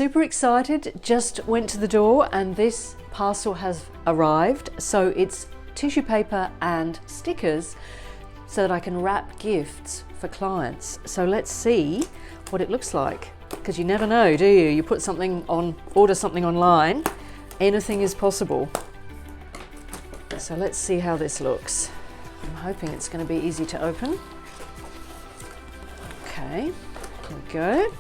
Super excited, just went to the door and this parcel has arrived. So it's tissue paper and stickers so that I can wrap gifts for clients. So let's see what it looks like, because you never know, do you? You put something on, order something online, anything is possible. So let's see how this looks. I'm hoping it's going to be easy to open. Okay, here we go.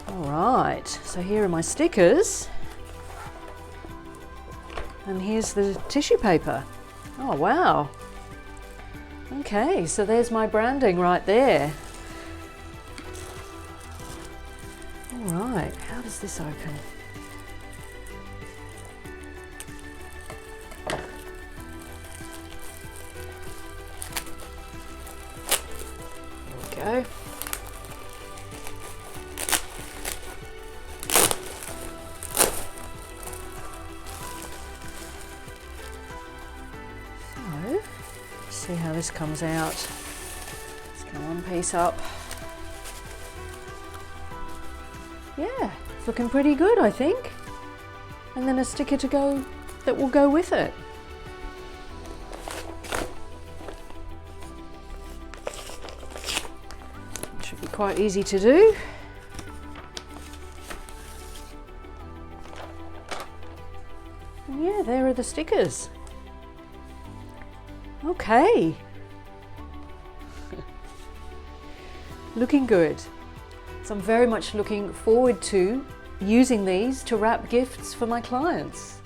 All right, so here are my stickers. And here's the tissue paper. Oh, wow. Okay, so there's my branding right there. All right, how does this open? There we go. See how this comes out. Let's go one piece up. Yeah, it's looking pretty good, I think. And then a sticker to go that will go with it. Should be quite easy to do. And yeah, there are the stickers. Okay. Looking good. So I'm very much looking forward to using these to wrap gifts for my clients.